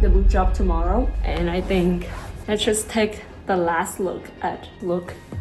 the boob job tomorrow, and I think let's just take the last look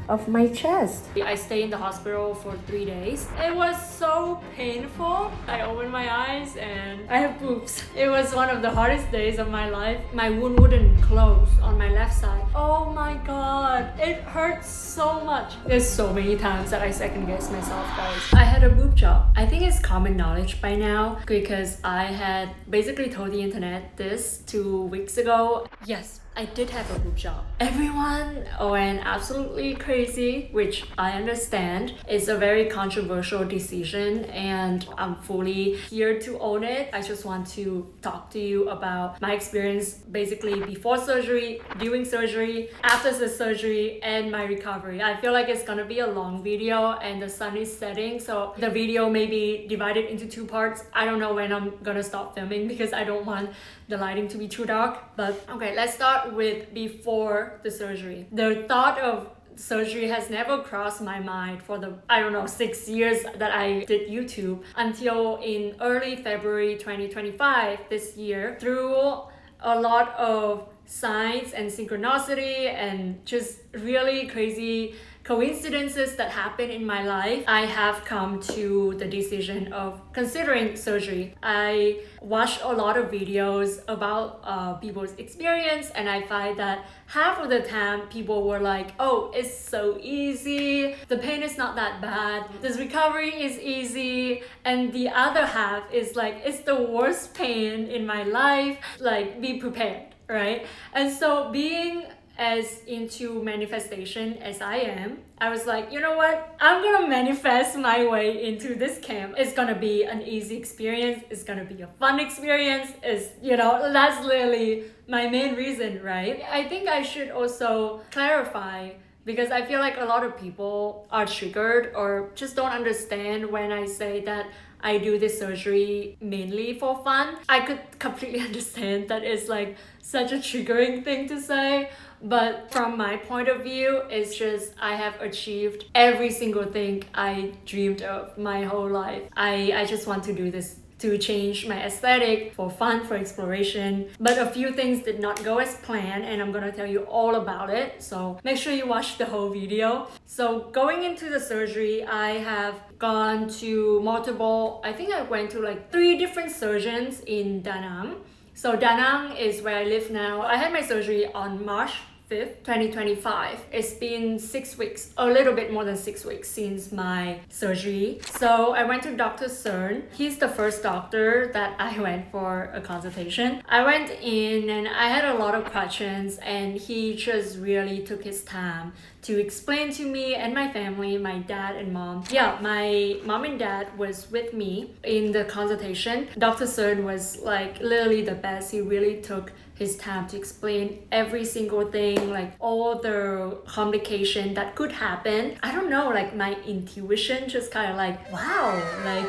of my chest. I stayed in the hospital for 3 days. It was so painful. I opened my eyes and I have boobs. It was one of the hardest days of my life. My wound wouldn't close on my left side. Oh my god, it hurts so much. There's so many times that I second guess myself, guys. I had a boob job. I think it's common knowledge by now because I had basically told the internet this 2 weeks ago. Yes, I did have a boob job. Everyone went absolutely crazy, which I understand. It's a very controversial decision and I'm fully here to own it. I just want to talk to you about my experience basically before surgery, during surgery, after the surgery, and my recovery. I feel like it's gonna be a long video and the sun is setting, so the video may be divided into 2 parts. I don't know when I'm gonna stop filming because I don't want the lighting to be too dark. But okay, let's start with before the surgery. The thought of surgery has never crossed my mind for the, I don't know, 6 years that I did YouTube until in early February 2025 this year. Through a lot of signs and synchronicity and just really crazy coincidences that happen in my life, I have come to the decision of considering surgery. I watched a lot of videos about people's experience, and I find that half of the time people were like, oh, it's so easy, the pain is not that bad, this recovery is easy, and the other half is like, it's the worst pain in my life, like be prepared, right? And so being as into manifestation as I am, I was like, you know what? I'm gonna manifest my way into this camp. It's gonna be an easy experience. It's gonna be a fun experience. It's, you know, that's literally my main reason, right? I think I should also clarify because I feel like a lot of people are triggered or just don't understand when I say that I do this surgery mainly for fun. I could completely understand that it's like such a triggering thing to say, but from my point of view, it's just I have achieved every single thing I dreamed of my whole life. I just want to do this to change my aesthetic for fun, for exploration. But a few things did not go as planned and I'm gonna tell you all about it. So make sure you watch the whole video. So going into the surgery, I have gone to multiple, I think I went to like 3 different surgeons in Da Nang. So Da Nang is where I live now. I had my surgery on March 5th, 2025. It's been 6 weeks, a little bit more than 6 weeks since my surgery. So I went to Dr. Cern. He's the first doctor that I went for a consultation. I went in and I had a lot of questions and he just really took his time to explain to me and my family, my dad and mom. Yeah, my mom and dad was with me in the consultation. Dr. Cern was like literally the best. He really took his time to explain every single thing, like all the complication that could happen. I don't know, like my intuition just kind of like, wow, like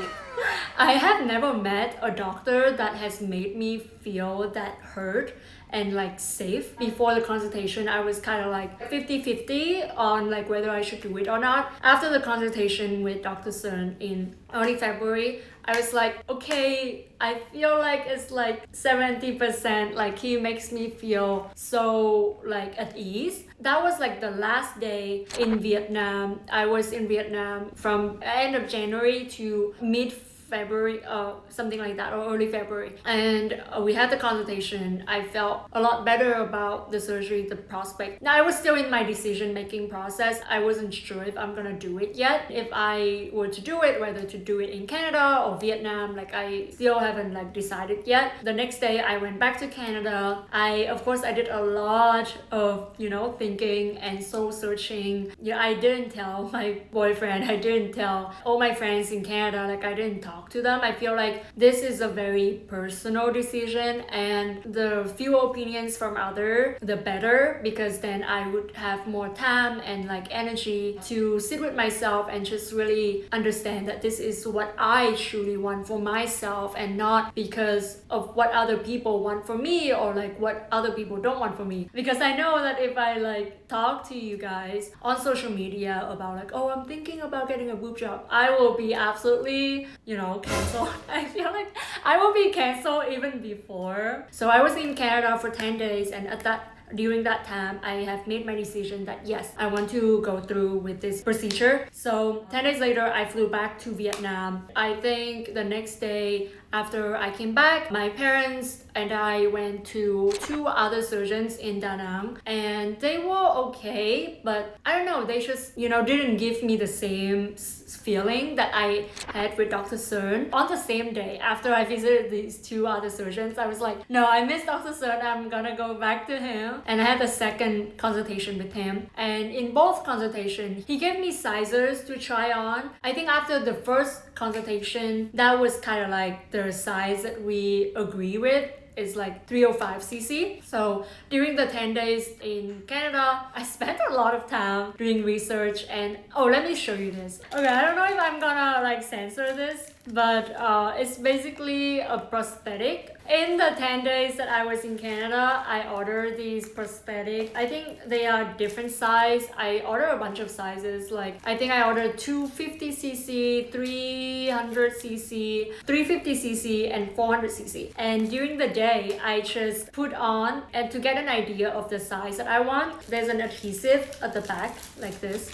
I have never met a doctor that has made me feel that hurt and like safe. Before the consultation, I was kind of like 50-50 on like whether I should do it or not. After the consultation with Dr. Cern in early February, I was like, okay, I feel like it's like 70%, like he makes me feel so like at ease. That was like the last day in Vietnam. I was in Vietnam from end of January to mid-February, something like that, or early February. And we had the consultation. I felt a lot better about the surgery, the prospect. Now I was still in my decision-making process. I wasn't sure if I'm gonna do it yet. If I were to do it, whether to do it in Canada or Vietnam, like I still haven't like decided yet. The next day I went back to Canada. Of course I did a lot of, you know, thinking and soul searching. Yeah, I didn't tell my boyfriend, I didn't tell all my friends in Canada, like I didn't talk to them. I feel like this is a very personal decision and the fewer opinions from others, the better, because then I would have more time and like energy to sit with myself and just really understand that this is what I truly want for myself and not because of what other people want for me or like what other people don't want for me. Because I know that if I like talk to you guys on social media about like, oh, I'm thinking about getting a boob job, I will be absolutely, you know, canceled. I feel like I will be canceled even before. So I was in Canada for 10 days, and during that time, I have made my decision that yes, I want to go through with this procedure. So 10 days later, I flew back to Vietnam. I think the next day after I came back, my parents and I went to 2 other surgeons in Da Nang, and they were okay, but I don't know, they just, didn't give me the same feeling that I had with Dr. Sun. On the same day after I visited these 2 other surgeons, I was like, no, I miss Dr. Sun, I'm gonna go back to him. And I had a second consultation with him, and in both consultations, he gave me sizers to try on. I think after the first consultation, that was kind of like the size that we agree with is like 305cc. So during the 10 days in Canada, I spent a lot of time doing research, and let me show you this. Okay, I don't know if I'm gonna like censor this, but it's basically a prosthetic. In the 10 days that I was in Canada, I ordered these prosthetics. I think they are different size. I ordered a bunch of sizes. Like I think I ordered 250cc, 300cc, 350cc, and 400cc. And during the day, I just put on, and to get an idea of the size that I want, there's an adhesive at the back like this.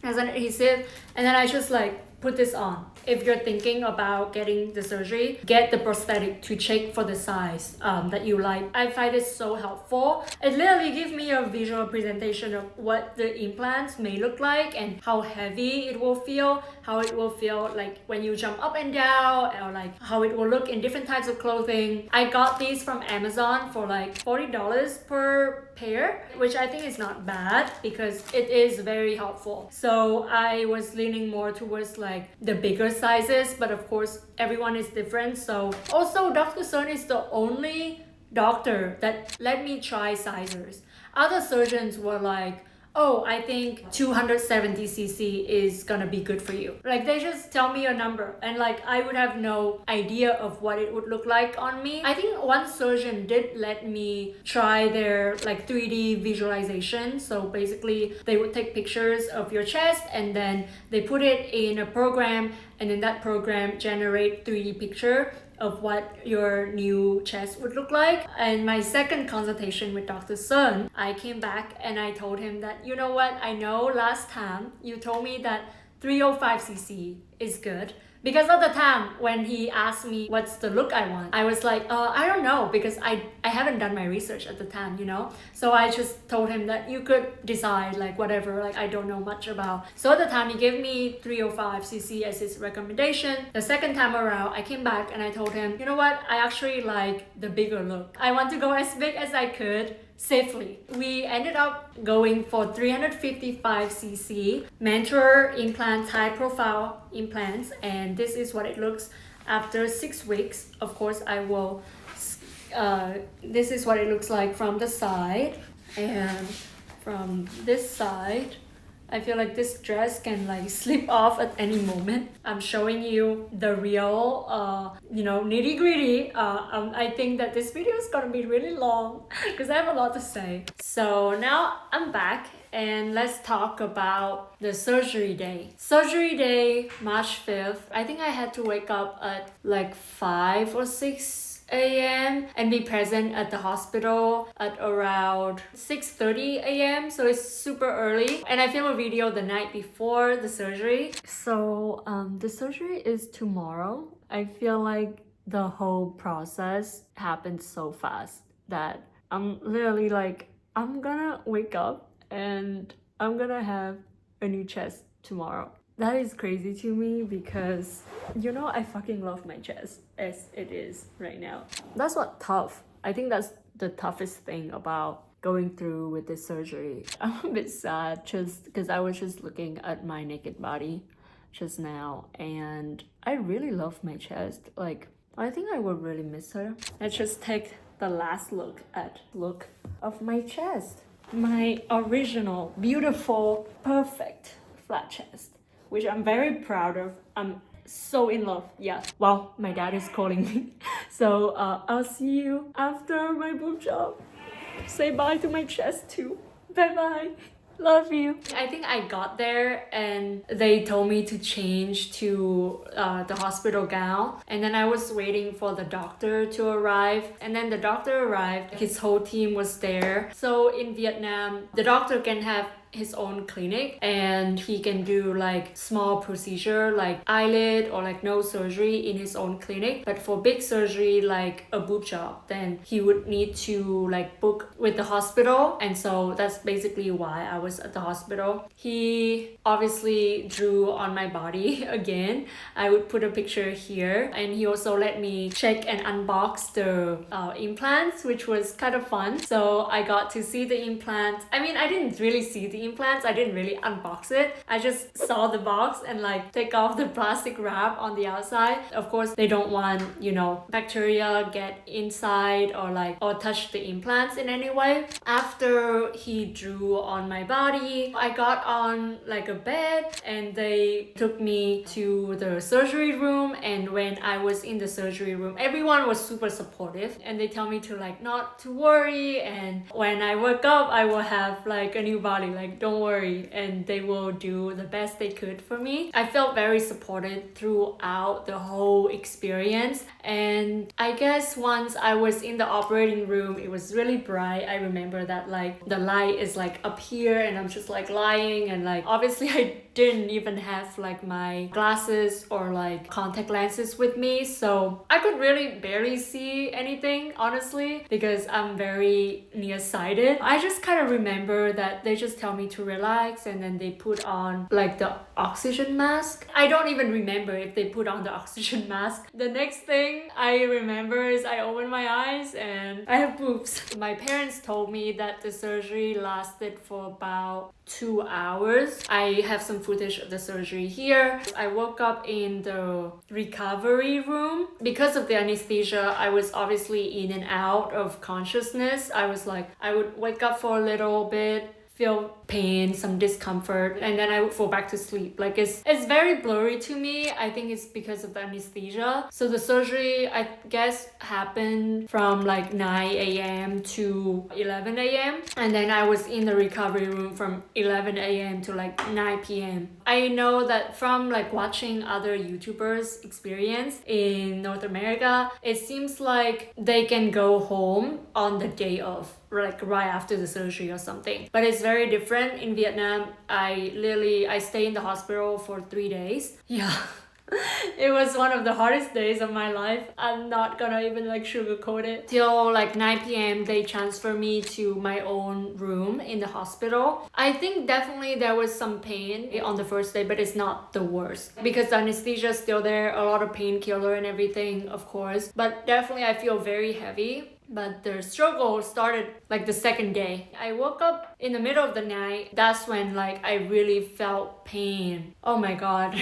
There's an adhesive, and then I just like put this on. If you're thinking about getting the surgery, get the prosthetic to check for the size that you like. I find it so helpful. It literally gives me a visual presentation of what the implants may look like and how heavy it will feel, how it will feel like when you jump up and down, or like how it will look in different types of clothing. I got these from Amazon for like $40 per pair, which I think is not bad because it is very helpful. So I was leaning more towards like the bigger sizes, but of course everyone is different. So also Dr. Sun is the only doctor that let me try sizers. Other surgeons were like, oh, I think 270cc is gonna be good for you. Like they just tell me a number, and like I would have no idea of what it would look like on me. I think one surgeon did let me try their like 3D visualization. So basically they would take pictures of your chest and then they put it in a program, and in that program generate 3D picture of what your new chest would look like. And my second consultation with Dr. Sun, I came back and I told him that, you know what, I know last time you told me that 305cc is good. Because at the time when he asked me what's the look I want, I was like, I don't know, because I haven't done my research at the time, So I just told him that you could decide, like whatever, like I don't know much about. So at the time he gave me 305cc as his recommendation. The second time around, I came back and I told him, you know what, I actually like the bigger look. I want to go as big as I could safely. We ended up going for 355cc Mentor implants, high profile implants, and this is what it looks after 6 weeks. Of course, I will this is what it looks like from the side, and from this side I feel like this dress can like slip off at any moment. I'm showing you the real, nitty gritty. I think that this video is gonna be really long because I have a lot to say. So now I'm back, and let's talk about the surgery day. Surgery day, March 5th. I think I had to wake up at like 5 or 6 a.m. and be present at the hospital at around 6:30 a.m. So it's super early, and I filmed a video the night before the surgery. So the surgery is tomorrow. I feel like the whole process happened so fast that I'm literally like, I'm gonna wake up and I'm gonna have a new chest tomorrow. That is crazy to me because, I fucking love my chest as it is right now. That's what tough. I think that's the toughest thing about going through with this surgery. I'm a bit sad just because I was just looking at my naked body just now, and I really love my chest. Like, I think I would really miss her. Let's just take the last look of my chest. My original, beautiful, perfect flat chest, which I'm very proud of. I'm so in love. Yeah. Well, my dad is calling me. So I'll see you after my boob job. Say bye to my chest too. Bye bye. Love you. I think I got there and they told me to change to the hospital gown, and then I was waiting for the doctor to arrive, and then the doctor arrived. His whole team was there. So in Vietnam, the doctor can have his own clinic and he can do like small procedure like eyelid or like nose surgery in his own clinic, but for big surgery like a boob job, then he would need to like book with the hospital. And so that's basically why I was at the hospital. He obviously drew on my body again. I would put a picture here, and he also let me check and unbox the implants, which was kind of fun. So I got to see the implants. I mean, I didn't really see the implants. I didn't really unbox it. I just saw the box and like take off the plastic wrap on the outside. Of course, they don't want, you know, bacteria get inside or touch the implants in any way. After he drew on my body, I got on like a bed and they took me to the surgery room. And when I was in the surgery room, everyone was super supportive and they tell me to like not to worry, and when I wake up I will have like a new body, like don't worry, and they will do the best they could for me. I felt very supported throughout the whole experience. And I guess once I was in the operating room, it was really bright. I remember that like the light is like up here and I'm just like lying, and like obviously I didn't even have like my glasses or like contact lenses with me, so I could really barely see anything honestly because I'm very nearsighted. I just kind of remember that they just tell me to relax and then they put on like the oxygen mask. I don't even remember if they put on the oxygen mask. The next thing I remember is I opened my eyes and I have boobs. My parents told me that the surgery lasted for about 2 hours. I have some footage of the surgery here. I woke up in the recovery room. Because of the anesthesia, I was obviously in and out of consciousness. I would wake up for a little bit, feel pain, some discomfort, and then I would fall back to sleep. Like it's very blurry to me. I think it's because of the anesthesia. So the surgery, I guess, happened from like 9 a.m. to 11 a.m. And then I was in the recovery room from 11 a.m. to like 9 p.m. I know that from like watching other YouTubers experience in North America, it seems like they can go home on the day of, like right after the surgery or something. But it's very different. In Vietnam, I stayed in the hospital for 3 days. Yeah. It was one of the hardest days of my life. I'm not gonna even like sugarcoat it. Till like 9 p.m. they transfer me to my own room in the hospital. I think definitely there was some pain on the first day, but it's not the worst because the anesthesia is still there, a lot of painkiller and everything, of course. But definitely I feel very heavy. But the struggle started like the second day. I woke up in the middle of the night. That's when like I really felt pain. Oh my god.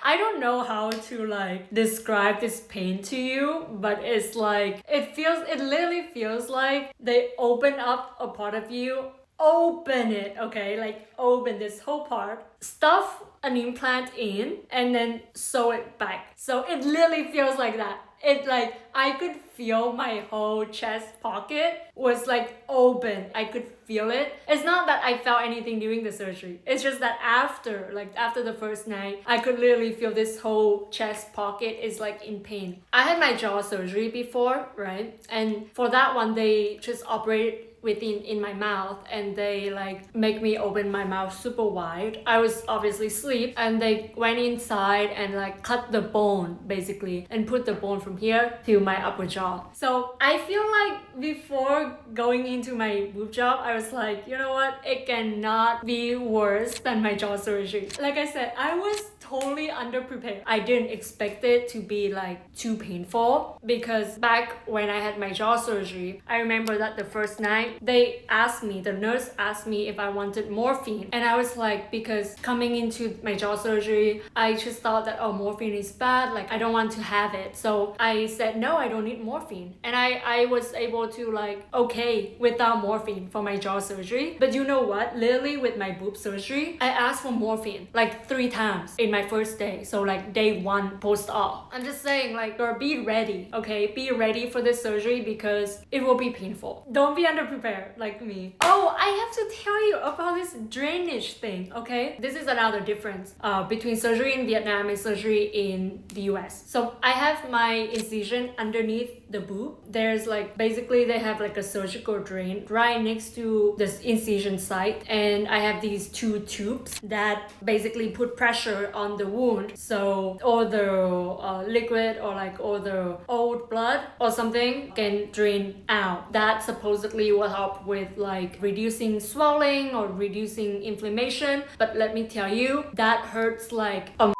I don't know how to like describe this pain to you, but it's like it literally feels like they open up a part of you, open it, okay? Like open this whole part, stuff an implant in, and then sew it back. So it literally feels like that. It like I could feel my whole chest pocket was like open. I could feel it. It's not that I felt anything during the surgery. It's just that after the first night, I could literally feel this whole chest pocket is like in pain. I had my jaw surgery before, right? And for that one, they just operated in my mouth and they like make me open my mouth super wide. I was obviously asleep and they went inside and like cut the bone basically and put the bone from here to my upper jaw. So I feel like before going into my boob job, I was like, you know what, it cannot be worse than my jaw surgery. Like I said, I was totally underprepared. I didn't expect it to be like too painful because back when I had my jaw surgery, I remember that the first night the nurse asked me if I wanted morphine, and I was like, because coming into my jaw surgery, I just thought that morphine is bad, like I don't want to have it. So I said no, I don't need morphine, and I was able to like okay without morphine for my jaw surgery. But you know what? Literally with my boob surgery, I asked for morphine like 3 times in my first day. So like day 1 post-op. I'm just saying, like, girl, be ready, okay? Be ready for this surgery because it will be painful. Don't be underprepared like me. Oh, I have to tell you about this drainage thing, okay? This is another difference between surgery in Vietnam and surgery in the US. So I have my incision underneath the boob. There's like, basically they have like a surgical drain right next to this incision site, and I have these 2 tubes that basically put pressure on the wound, so all the liquid or like all the old blood or something can drain out. That supposedly will help with like reducing swelling or reducing inflammation, but let me tell you, that hurts like a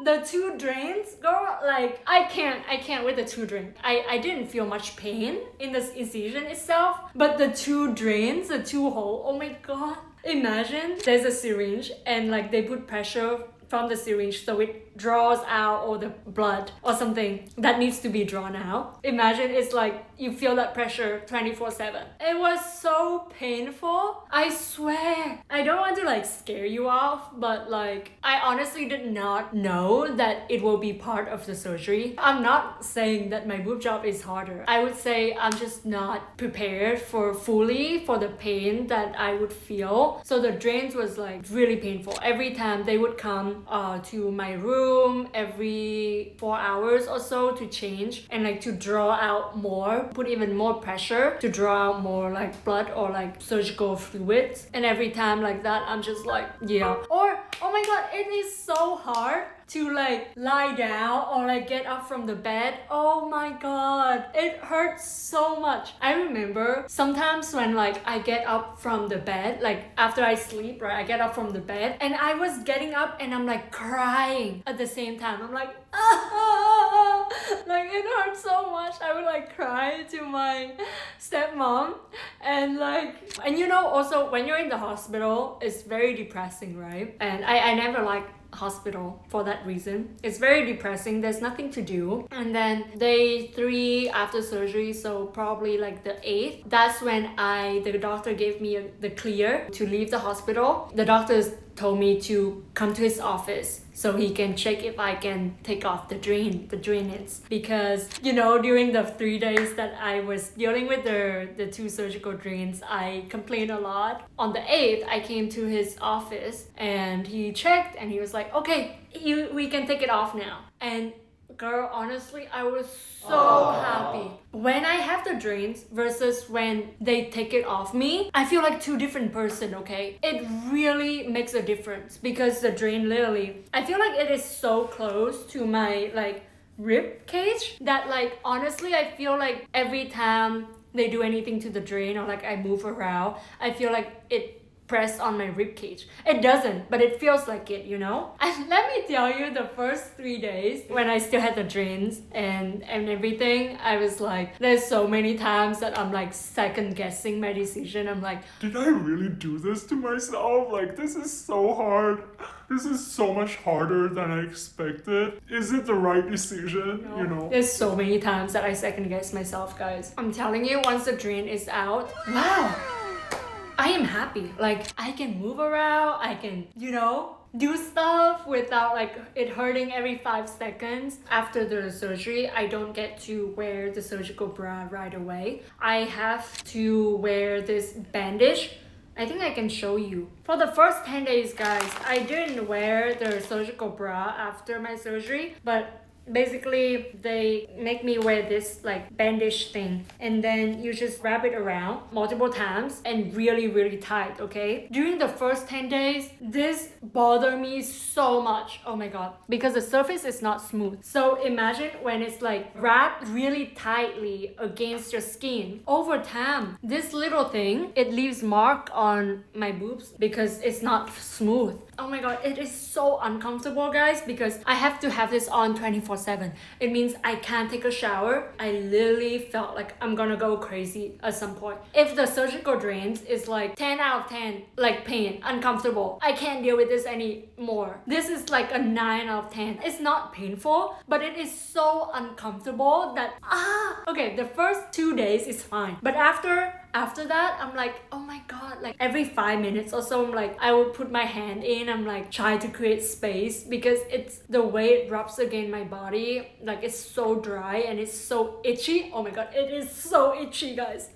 the 2 drains, girl, like I can't with the 2 drains. I didn't feel much pain in this incision itself, but the 2 drains, the 2 holes, oh my god. Imagine there's a syringe and like they put pressure from the syringe so it draws out all the blood or something that needs to be drawn out. Imagine it's like you feel that pressure 24/7. It was so painful. I swear. I don't want to like scare you off, but like I honestly did not know that it will be part of the surgery. I'm not saying that my boob job is harder. I would say I'm just not prepared fully for the pain that I would feel. So the drains was like really painful. Every time they would come to my room every 4 hours or so to change and like to draw out more, put even more pressure to draw out more like blood or like surgical fluids. And every time like that, I'm just like, yeah. Or, oh my god, it is so hard to like lie down or like get up from the bed. Oh my god, it hurts so much. I remember sometimes when like I get up from the bed, like after I sleep, right, I get up from the bed and I was getting up and I'm like crying at the same time. I'm like, ah, like it hurts so much. I would like cry to my stepmom and you know, also when you're in the hospital, it's very depressing, right? And I never liked hospital for that reason. It's very depressing. There's nothing to do. And then day 3 after surgery, so probably like the 8th, that's when the doctor gave me the clear to leave the hospital. The doctors told me to come to his office so he can check if I can take off the drainage, because you know, during the 3 days that I was dealing with the 2 surgical drains, I complained a lot. On the 8th, I came to his office and he checked and he was like, okay, we can take it off now. And girl, honestly, I was so happy. When I have the drains versus when they take it off me, I feel like 2 different person, okay? It really makes a difference because the drain literally, I feel like it is so close to my like rib cage that like honestly, I feel like every time they do anything to the drain or like I move around, I feel like it press on my rib cage. It doesn't, but it feels like it, you know? And let me tell you, the first 3 days when I still had the drains and everything, I was like, there's so many times that I'm like second guessing my decision. I'm like, did I really do this to myself? Like, this is so hard. This is so much harder than I expected. Is it the right decision? no. You know? There's so many times that I second guess myself, guys. I'm telling you, once the drain is out, wow, I am happy. Like, I can move around, I can, you know, do stuff without like it hurting every 5 seconds. After the surgery, I don't get to wear the surgical bra right away. I have to wear this bandage. I think I can show you. For the first 10 days, guys, I didn't wear the surgical bra after my surgery, but basically they make me wear this like bandage thing, and then you just wrap it around multiple times and really tight, okay? During the first 10 days, this bothered me so much, oh my god, because the surface is not smooth. So imagine when it's like wrapped really tightly against your skin. Over time, this little thing, it leaves mark on my boobs because it's not smooth. Oh my god, it is so uncomfortable, guys, because I have to have this on 24/7. 24/7. It means I can't take a shower. I literally felt like I'm gonna go crazy at some point. If the surgical drains is like 10 out of 10, like pain, uncomfortable, I can't deal with this anymore. This is like a 9 out of 10. It's not painful, but it is so uncomfortable that okay, the first 2 days is fine, but after that I'm like, oh my god, like every 5 minutes or so I'm like, I would put my hand in, I'm like try to create space because it's the way it rubs against my body, like it's so dry and it's so itchy. Oh my god, it is so itchy, guys.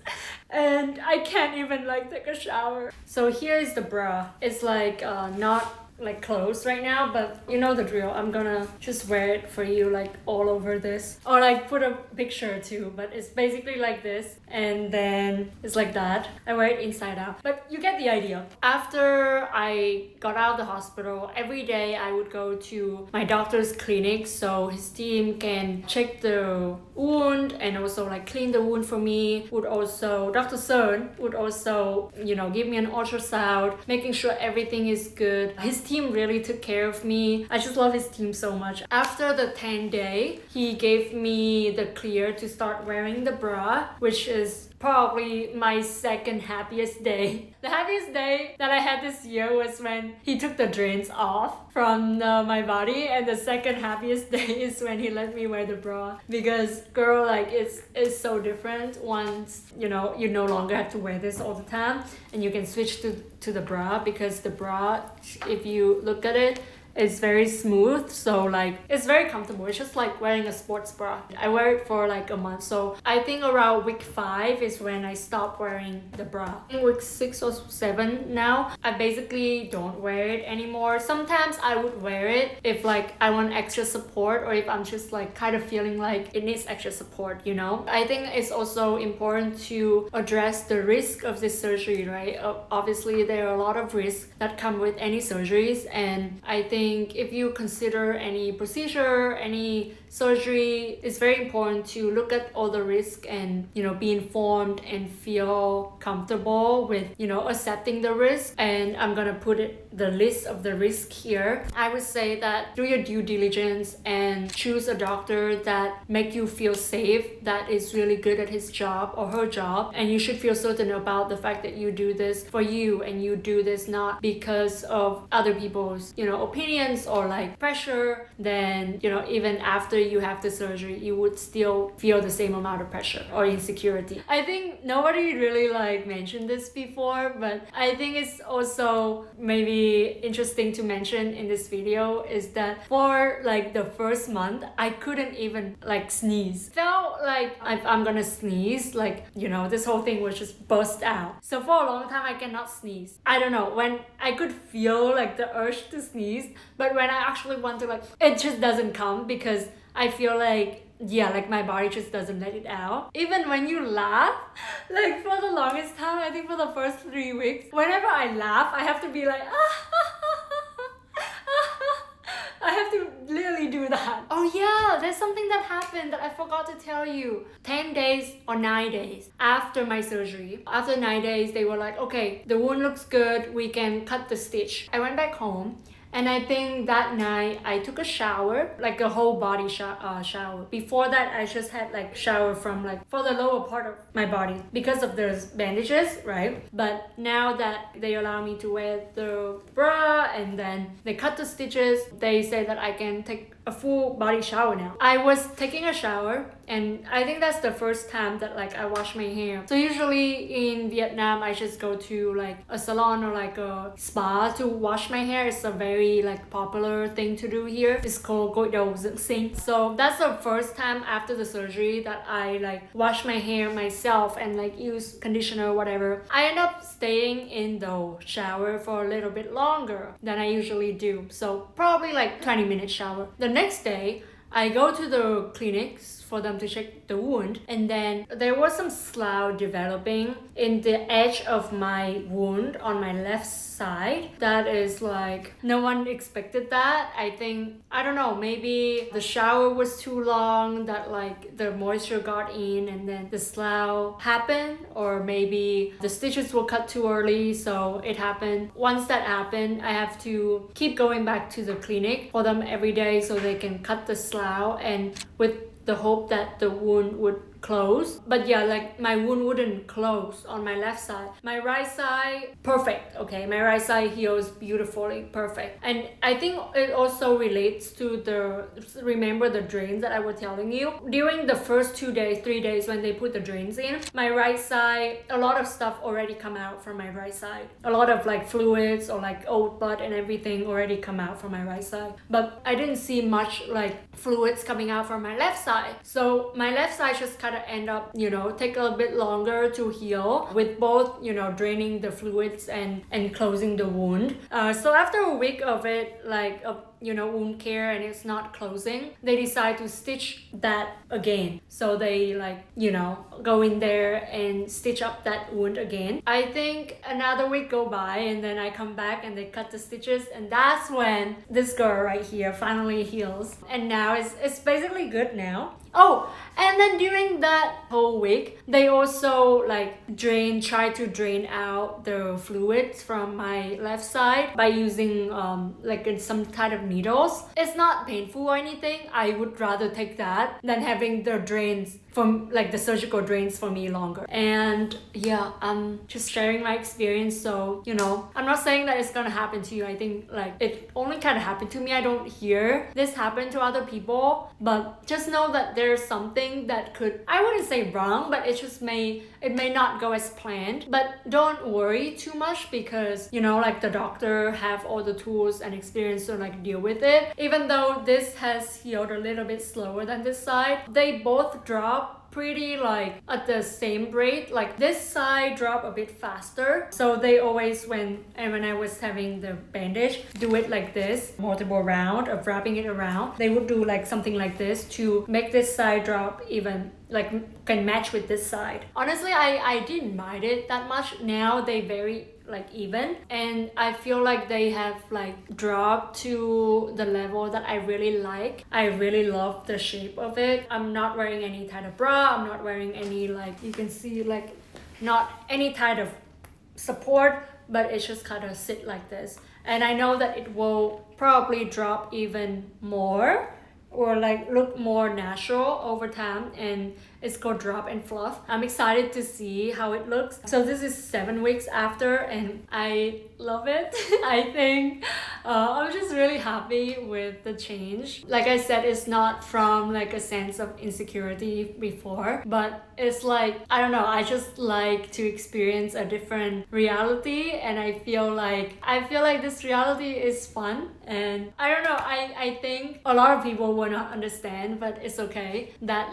And I can't even like take a shower. So here is the bra. It's like not like closed right now, but you know the drill. I'm gonna just wear it for you like all over this, or like put a picture too, but it's basically like this and then it's like that. I wear it inside out, but you get the idea. After I got out of the hospital, every day I would go to my doctor's clinic so his team can check the wound and also like clean the wound for me. Would also, Dr. Sun would also, you know, give me an ultrasound, making sure everything is good. His team really took care of me. I just love his team so much. After the 10th day, he gave me the clear to start wearing the bra, which is probably my second happiest day. The happiest day that I had this year was when he took the drains off from my body, and the second happiest day is when he let me wear the bra, because girl, like it's so different once you know you no longer have to wear this all the time and you can switch to the bra, because the bra, if you look at it, it's very smooth, so like it's very comfortable. It's just like wearing a sports bra. I wear it for like a month, so I think around week 5 is when I stopped wearing the bra. In week 6 or 7 now, I basically don't wear it anymore. Sometimes I would wear it if like I want extra support, or if I'm just like kind of feeling like it needs extra support, you know. I think it's also important to address the risk of this surgery, right? Obviously there are a lot of risks that come with any surgeries, and I think if you consider any procedure, any surgery, it's very important to look at all the risks and, you know, be informed and feel comfortable with, you know, accepting the risk. And I'm gonna put the list of the risk here. I would say that do your due diligence and choose a doctor that make you feel safe, that is really good at his job or her job, and you should feel certain about the fact that you do this for you and you do this not because of other people's, you know, opinions or like pressure. Then, you know, even after you have the surgery, you would still feel the same amount of pressure or insecurity. I think nobody really like mentioned this before, but I think it's also maybe interesting to mention in this video is that for like the first month, I couldn't even like sneeze. Felt like if I'm gonna sneeze, like, you know, this whole thing was just burst out. So for a long time, I cannot sneeze. I don't know, when I could feel like the urge to sneeze, but when I actually want to, like, it just doesn't come, because I feel like, yeah, like my body just doesn't let it out. Even when you laugh, like for the longest time, I think for the first 3 weeks, whenever I laugh, I have to be like, I have to literally do that. Oh yeah, there's something that happened that I forgot to tell you. 10 days or 9 days after my surgery, after 9 days, they were like, okay, the wound looks good, we can cut the stitch. I went back home, and I think that night I took a shower, like a whole body shower. Before that, I just had like shower from like for the lower part of my body because of those bandages, right? But now that they allow me to wear the bra and then they cut the stitches, they say that I can take a full body shower now. I was taking a shower, and I think that's the first time that like I wash my hair. So usually in Vietnam, I just go to like a salon or like a spa to wash my hair. It's a very like popular thing to do here. It's called gội đầu dưỡng sinh. So that's the first time after the surgery that I like wash my hair myself and like use conditioner or whatever. I end up staying in the shower for a little bit longer than I usually do. So probably like 20-minute shower. The next day, I go to the clinics for them to check the wound, and then there was some slough developing in the edge of my wound on my left side. That is like, no one expected that. I think, I don't know, maybe the shower was too long, that like the moisture got in and then the slough happened, or maybe the stitches were cut too early, so it happened. Once that happened, I have to keep going back to the clinic for them every day so they can cut the slough out and with the hope that the wound would close. But yeah, like my wound wouldn't close on my left side. My right side, perfect, okay? My right side heals beautifully, perfect. And I think it also relates to remember the drains that I was telling you? During the first 2 days, 3 days when they put the drains in, my right side, a lot of stuff already come out from my right side. A lot of like fluids or like old blood and everything already come out from my right side. But I didn't see much like fluids coming out from my left side. So my left side just kind of end up, take a little bit longer to heal with both, draining the fluids and closing the wound. So after a week of it, like wound care and it's not closing, they decide to stitch that again. So they go in there and stitch up that wound again. I think another week go by and then I come back and they cut the stitches, and that's when this girl right here finally heals. And now it's basically good now. Oh, and then during that whole week, they also try to drain out the fluids from my left side by using some kind of needles. It's not painful or anything. I would rather take that than having the drains from the surgical drains for me longer. And yeah, I'm just sharing my experience. So, I'm not saying that it's gonna happen to you. I think it only kind of happened to me. I don't hear this happen to other people, but just know that there's something that could, I wouldn't say wrong, but it may not go as planned. But don't worry too much because, the doctor have all the tools and experience to deal with it. Even though this has healed a little bit slower than this side, they both drop pretty at the same rate. This side drop a bit faster, so they always when I was having the bandage, do it like this, multiple round of wrapping it around. They would do something like this to make this side drop even can match with this side. Honestly, I didn't mind it that much. Now they very even, and I feel like they have dropped to the level that I really like. I really love the shape of it. I'm not wearing any kind of bra. I'm not wearing any you can see not any kind of support, but it just kind of sit like this. And I know that it will probably drop even more or look more natural over time, and it's called drop and fluff. I'm excited to see how it looks. So this is 7 weeks after and I love it. I think I'm just really happy with the change. Like I said, it's not from a sense of insecurity before, but it's I don't know, I just like to experience a different reality, and I feel like this reality is fun. And I don't know, I think a lot of people will not understand, but it's okay that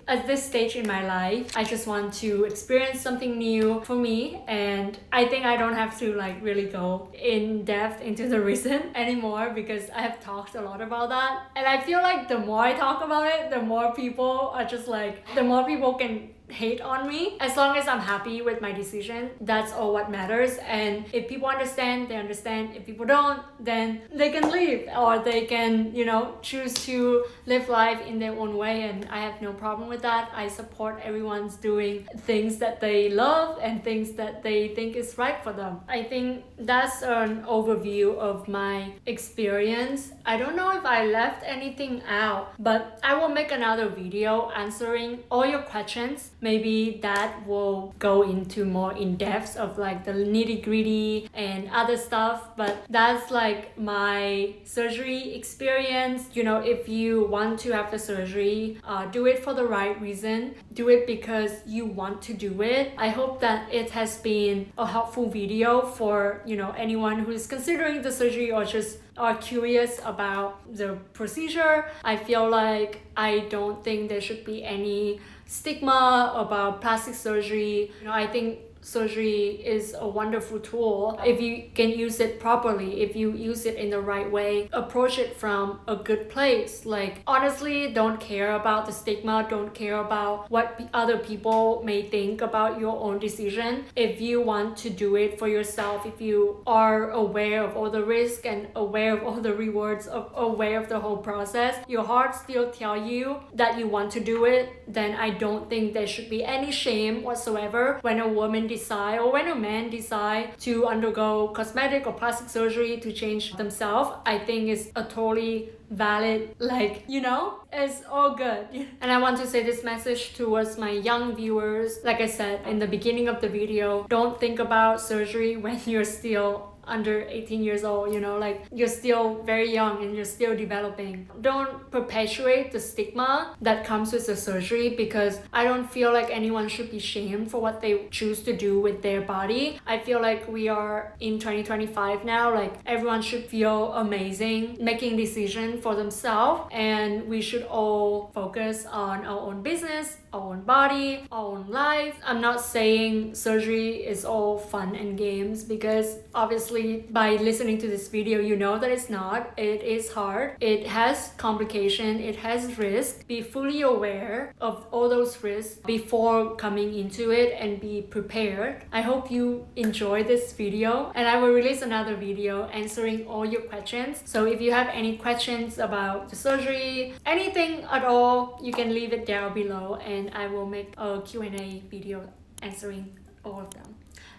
at this stage in my life, I just want to experience something new for me, and I think I don't have to really go in depth into the reason anymore because I have talked a lot about that. And I feel the more I talk about it, the more people are just the more people can hate on me. As long as I'm happy with my decision, that's all what matters. And if people understand, they understand. If people don't, then they can leave, or they can choose to live life in their own way, and I have no problem with that. I support everyone's doing things that they love and things that they think is right for them. I think that's an overview of my experience. I don't know if I left anything out, but I will make another video answering all your questions. Maybe that will go into more in depth of the nitty-gritty and other stuff, but that's my surgery experience. If you want to have the surgery, do it for the right reason. Do it because you want to do it. I hope that it has been a helpful video for anyone who is considering the surgery or just are curious about the procedure. I feel I don't think there should be any stigma about plastic surgery. I think surgery is a wonderful tool if you can use it properly, if you use it in the right way, approach it from a good place. Honestly, don't care about the stigma, don't care about what other people may think about your own decision. If you want to do it for yourself, if you are aware of all the risks and aware of all the rewards, aware of the whole process, your heart still tell you that you want to do it, then I don't think there should be any shame whatsoever when a woman women decide or when a man decide to undergo cosmetic or plastic surgery to change themselves, I think is a totally valid, like, you know, it's all good. And I want to say this message towards my young viewers. Like I said in the beginning of the video, don't think about surgery when you're still under 18 years old, you know, like you're still very young and you're still developing. Don't perpetuate the stigma that comes with the surgery, because I don't feel like anyone should be shamed for what they choose to do with their body. I feel like we are in 2025 now, like everyone should feel amazing making decisions for themselves, and we should all focus on our own business, our own body, our own life. I'm not saying surgery is all fun and games, because obviously by listening to this video you know that it's not. It is hard, it has complication, it has risk. Be fully aware of all those risks before coming into it and be prepared. I hope you enjoy this video, and I will release another video answering all your questions. So if you have any questions about the surgery, anything at all, you can leave it down below and I will make a Q&A video answering all of them.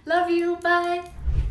Love you, bye!